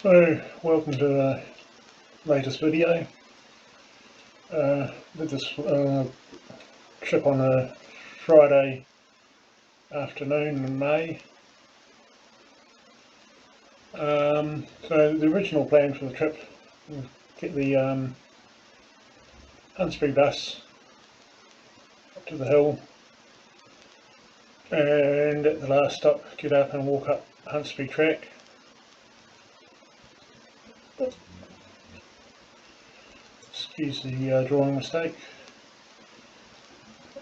So, welcome to the latest video. Did this trip on a Friday afternoon in May. So the original plan for the trip was get the Huntsbury bus up to the hill, and at the last stop get up and walk up Huntsbury track. Excuse the drawing mistake.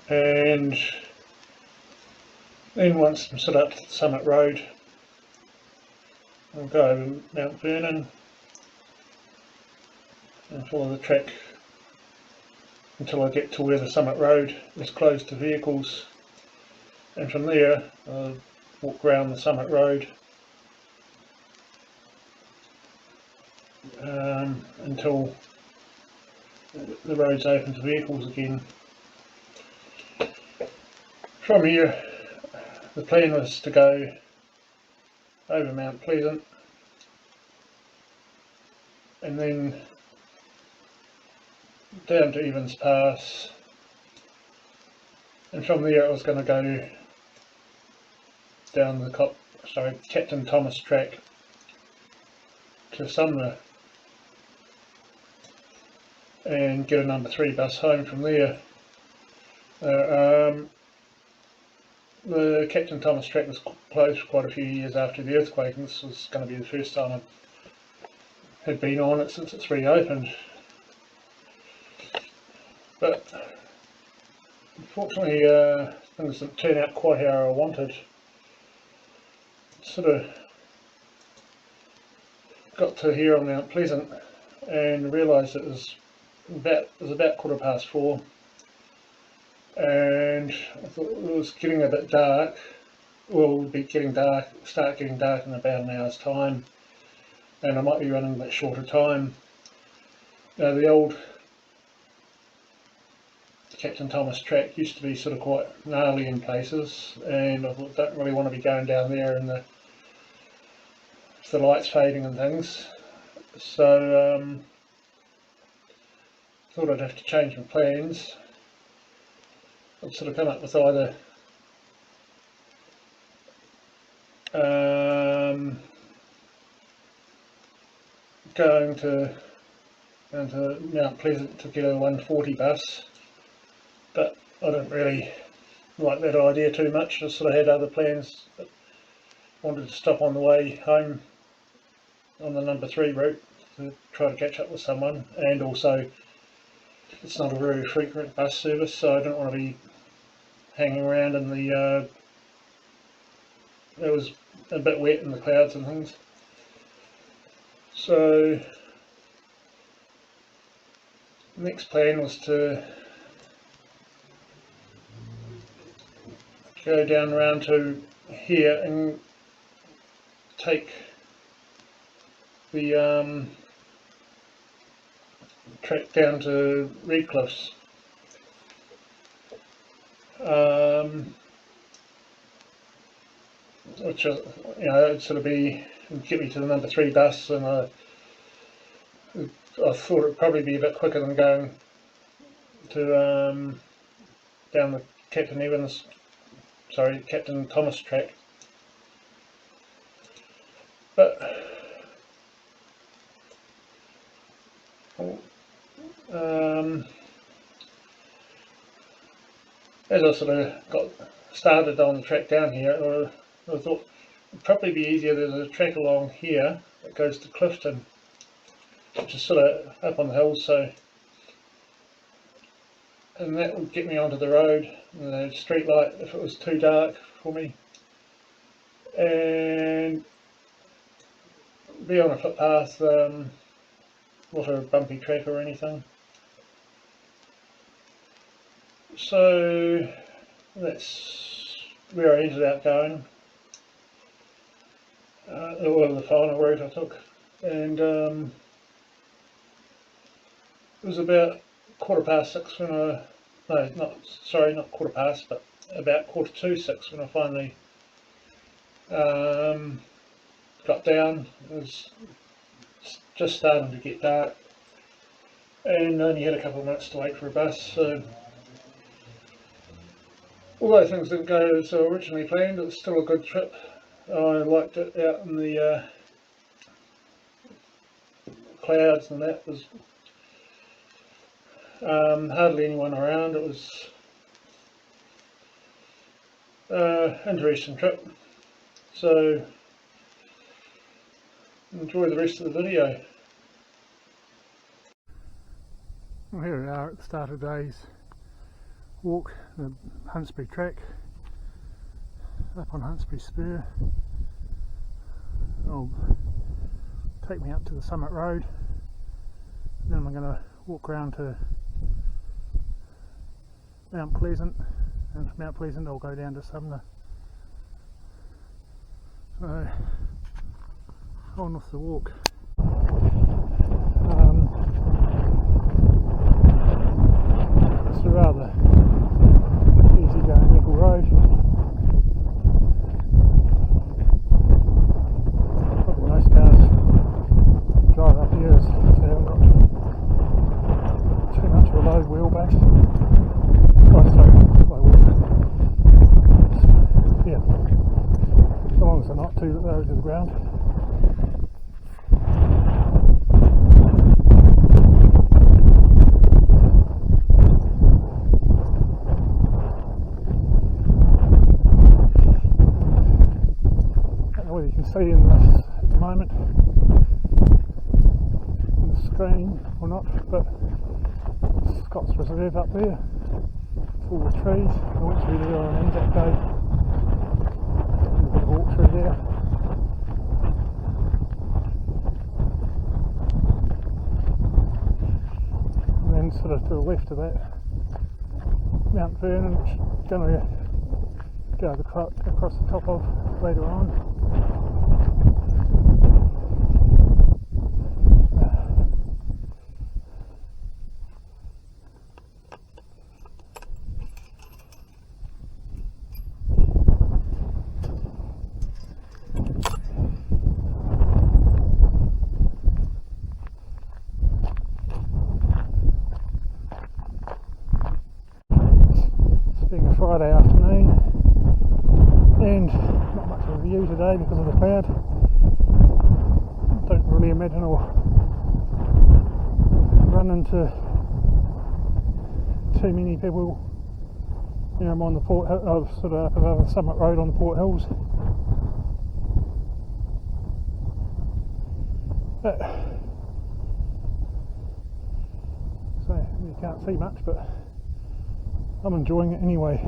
And then once I'm set up to the Summit Road, I'll go over Mount Vernon and follow the track until I get to where the Summit Road is closed to vehicles, and from there I'll walk around the Summit Road until the road's open to vehicles again. From here the plan was to go over Mount Pleasant and then down to Evans Pass, and from there I was going to go down the Captain Thomas track to Sumner and get a number 3 bus home from there. The Captain Thomas track was closed for quite a few years after the earthquake, and this was going to be the first time I had been on it since it's reopened. But unfortunately things didn't turn out quite how I wanted. Sort of got to here on Mount Pleasant and realised it was about 4:15, and I thought it was getting a bit dark. Well, it would be start getting dark in about an hour's time, and I might be running a bit shorter time. Now, the old Captain Thomas track used to be sort of quite gnarly in places, and I thought, don't really want to be going down there and the lights fading and things. So thought I'd have to change my plans. I'd sort of come up with either going to Mount Pleasant to get a 140 bus, but I didn't really like that idea too much. I sort of had other plans, but wanted to stop on the way home on the number 3 route to try to catch up with someone, and also it's not a very frequent bus service, so I didn't want to be hanging around in the it was a bit wet in the clouds and things. So the next plan was to go down around to here and take the track down to Redcliffs, which it'd sort of get me to the number 3 bus, and I thought it'd probably be a bit quicker than going to down the Captain Thomas track. But as I sort of got started on the track down here, I thought it'd probably be easier. There's a track along here that goes to Clifton, which is sort of up on the hill, and that would get me onto the road, the street light if it was too dark for me, and be on a footpath, not a bumpy track or anything. So that's where I ended up going, the final route I took, and it was about 6:15 when not 1:15, but about 6:45 when I finally got down. It was just starting to get dark, and only had a couple of minutes to wait for a bus. So although things didn't go as originally planned, it was still a good trip. I liked it out in the clouds, and that was hardly anyone around. It was interesting trip. So enjoy the rest of the video. Well, here we are at the start of today's walk, the Huntsbury track, up on Huntsbury Spur. It'll take me up to the Summit Road, and then I'm going to walk around to Mount Pleasant, and from Mount Pleasant I'll go down to Sumner. So on with the walk. It's a rather easy going nickel road. Probably most cars drive up here as they haven't got too much of a low wheelbase. Oh, sorry, low wheelbase. Yeah, as long as they're not too low to the ground. You can see in this at the moment in the screen or not, but Scott's Reserve up there, full of trees. I went through there on an Anzac Day, did a bit of walk through there. And then sort of to the left of that, Mount Vernon, which is going to go across the top of later on. Friday afternoon, and not much of a view today because of the cloud. Don't really imagine I'll run into too many people. You know, I'm on the Port Hills, sort of up above the Summit Road on the Port Hills. But, so you can't see much, but I'm enjoying it anyway.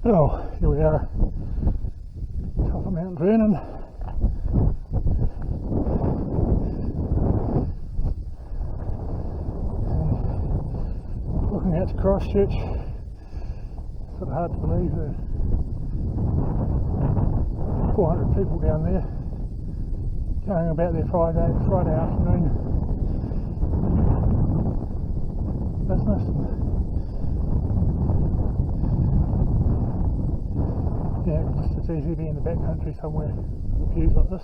Oh, here we are, top of Mount Vernon. And looking out to Christchurch, sort of hard to believe that 400 people down there going about their Friday afternoon business. Yeah, it's easy to be in the back country somewhere with views like this.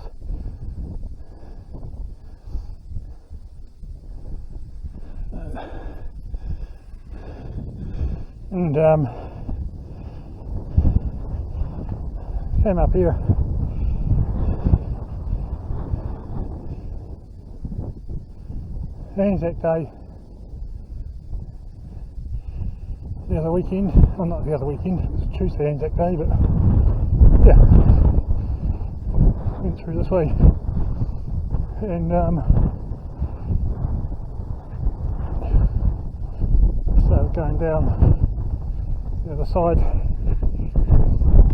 And came up here Anzac Day the other weekend, well not the other weekend, it was Tuesday Anzac Day, but yeah, went through this way and started going down the other side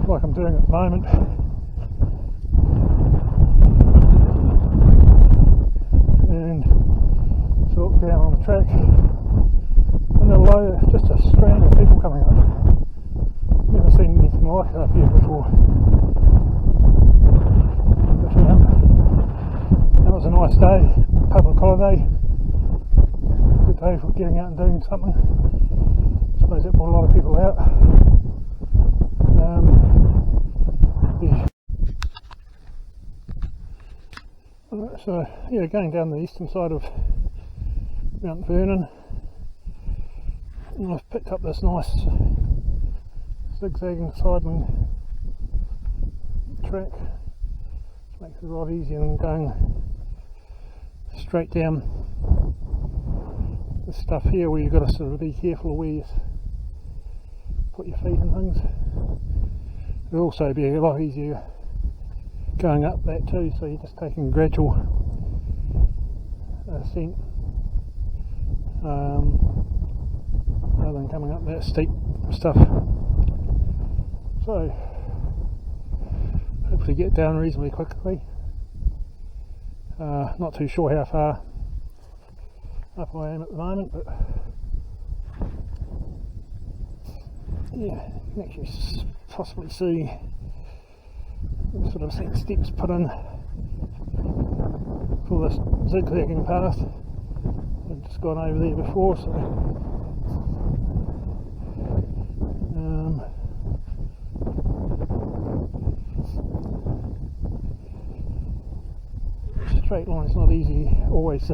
like I'm doing at the moment. And so look down on the track and just a strand of people coming up. Never seen anything like it up here before. But that was a nice day, public holiday, good day for getting out and doing something. I suppose that brought a lot of people out. So yeah, going down the eastern side of Mount Vernon, and I've picked up this nice zigzagging sidling track, which makes it a lot easier than going straight down this stuff here where you've got to sort of be careful of where you put your feet and things. It'll also be a lot easier going up that too, so you're just taking a gradual ascent rather than coming up that steep stuff. So hopefully get down reasonably quickly. Not too sure how far up I am at the moment, but yeah, you can actually possibly see sort of steps put in for this zigzagging path. I've just gone over there before, so straight line's not easy always,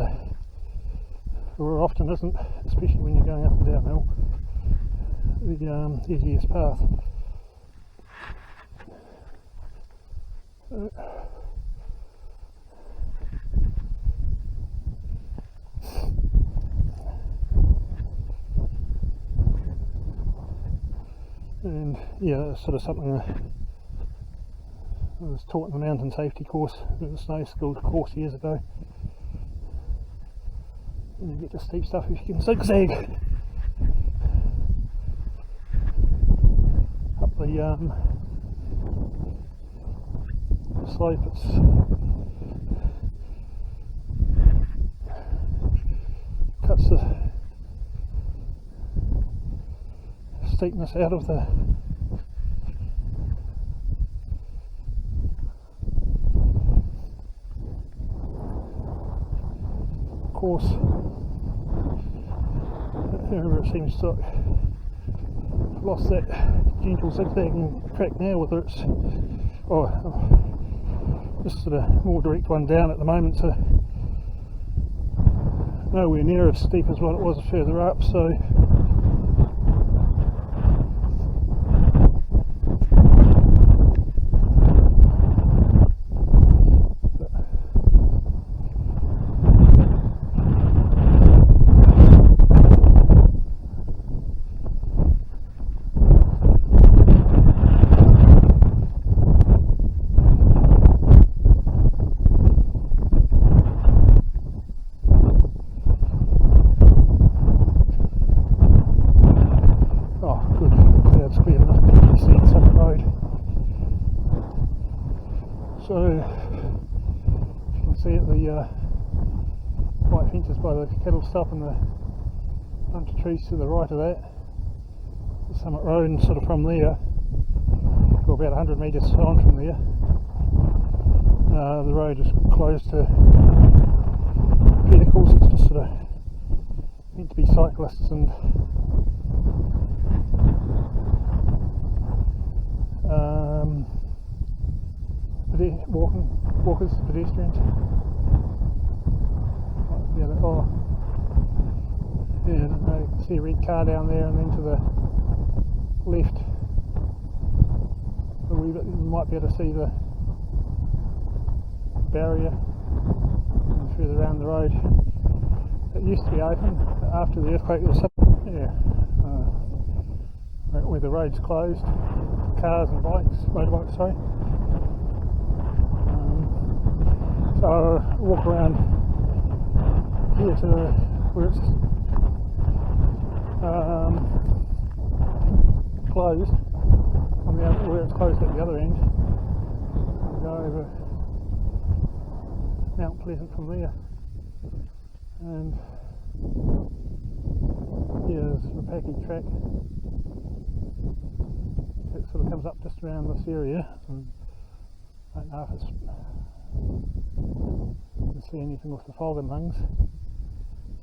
or often isn't, especially when you're going up and downhill. The easiest path. And yeah, that's sort of something I was taught in the mountain safety course, the snow school course years ago. And you get to steep stuff if you can zigzag up the slope. It's cuts the steepness out of the course. However, it seems to have lost that gentle zigzagging track now, whether it's just sort of more direct one down at the moment, so nowhere near as steep as what it was further up. So just by the cattle stop and the bunch of trees to the right of that, the Summit Road, and sort of from there, or about 100 metres on from there, the road is closed to vehicles. It's just sort of meant to be cyclists and walkers, pedestrians. Yeah, oh, yeah, I don't know, you can see a red car down there, and then to the left a wee bit, you might be able to see the barrier and further around the road. It used to be open, but after the earthquake there was where the road's closed, cars and motorbikes, sorry. So I walk around here to where it's closed, on the other, where it's closed at the other end, and go over Mount Pleasant from there. And here's the packing track. It sort of comes up just around this area. I don't know if it's, you can see anything with the fog and things.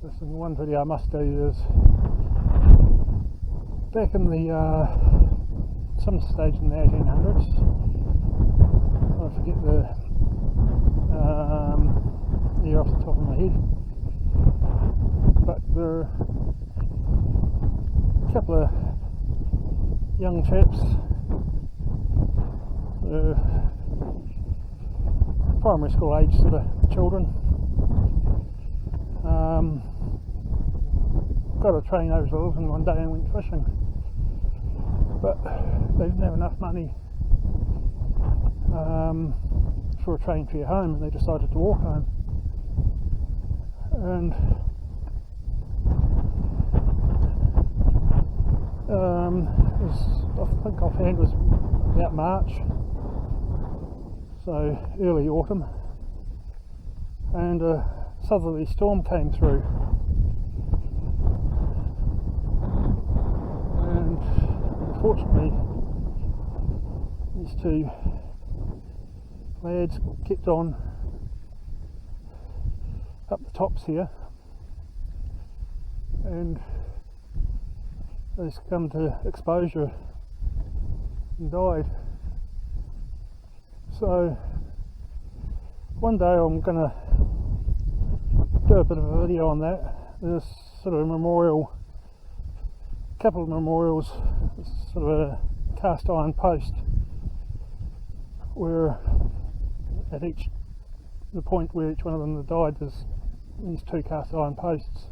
Just in one video I must do is back in the some stage in the 1800s. I forget the year off the top of my head, but there are a couple of young chaps, primary school age sort of children, got a train over to Clifton one day and went fishing, but they didn't have enough money for a train fare home, and they decided to walk home. And I think offhand it was about March, so early autumn, and a southerly storm came through, and unfortunately these two lads kept on up the tops here, and they succumbed to exposure and died. So one day I'm going to do a bit of a video on that. There's sort of a memorial, couple of memorials, sort of a cast iron post where at the point where each one of them had died, there's these two cast iron posts.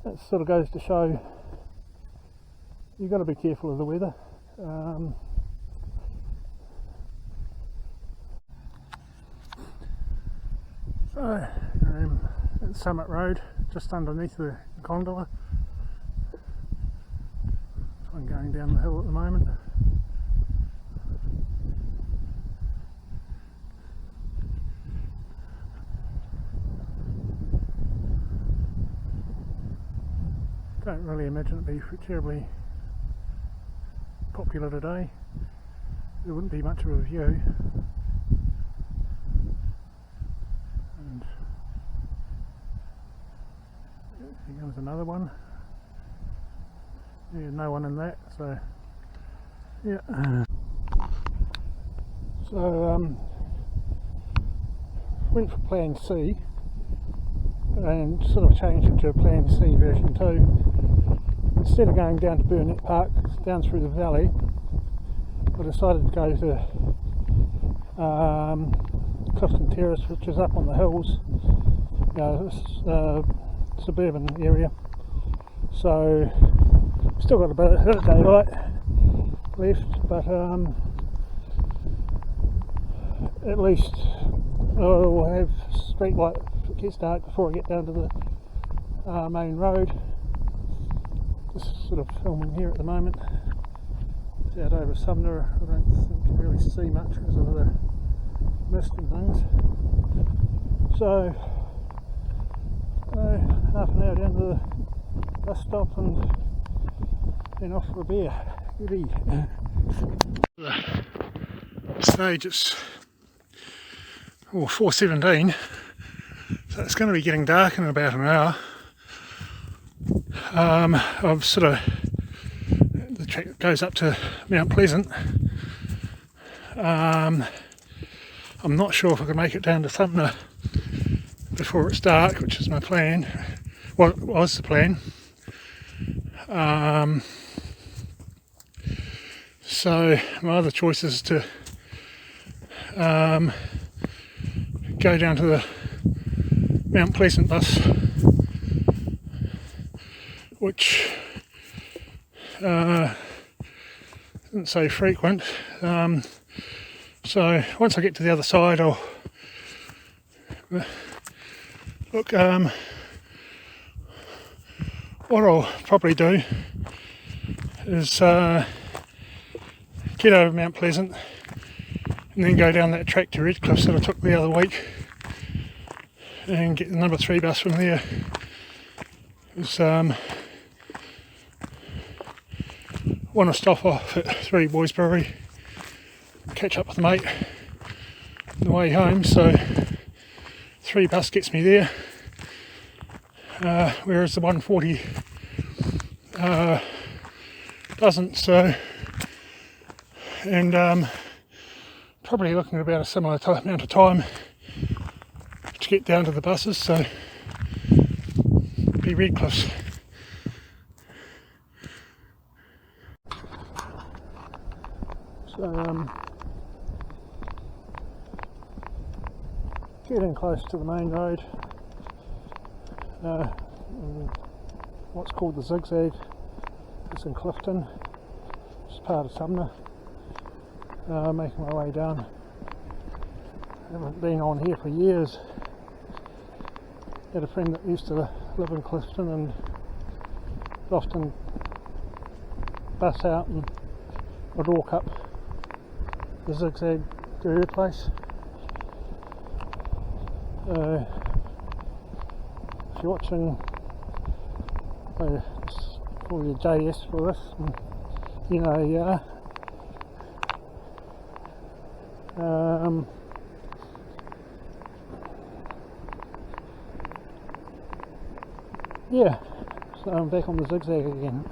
That sort of goes to show you've got to be careful of the weather. So at Summit Road, just underneath the gondola. So I'm going down the hill at the moment. Don't really imagine it be terribly popular today. There wouldn't be much of a view. And here comes another one. Yeah, no one in that, so yeah. So went for Plan C and sort of changed it to a Plan C version 2. Instead of going down to Burnett Park, down through the valley, I decided to go to Clifton Terrace, which is up on the hills, suburban area. So still got a bit of daylight left, but at least I'll have street light if it gets dark before I get down to the main road. Just sort of filming here at the moment. It's out over Sumner. I don't think you can really see much because of the mist and things. So half an hour down to the bus stop and then off for a beer. Goodie. Stage it's 4:17, so it's going to be getting dark in about an hour. I've sort of, the track goes up to Mount Pleasant. I'm not sure if I can make it down to Sumner before it's dark, which is my plan. Well, it was the plan. So my other choice is to go down to the Mount Pleasant bus, which isn't so frequent. So once I get to the other side, I'll look. What I'll probably do is get over Mount Pleasant and then go down that track to Red Cliffs that I took the other week and get the number 3 bus from there. It's, want to stop off at 3 Boysbury, catch up with a mate on the way home, so 3 bus gets me there, whereas the 140 doesn't. So, and probably looking at about a similar amount of time to get down to the buses, so be Red Cliffs. So getting close to the main road, what's called the Zigzag. It's in Clifton, it's part of Sumner. Making my way down. I haven't been on here for years. Had a friend that used to live in Clifton and often bus out and I'd walk up the Zigzag to her place. If you're watching, just call you JS for this, and you know, yeah, so I'm back on the Zigzag again.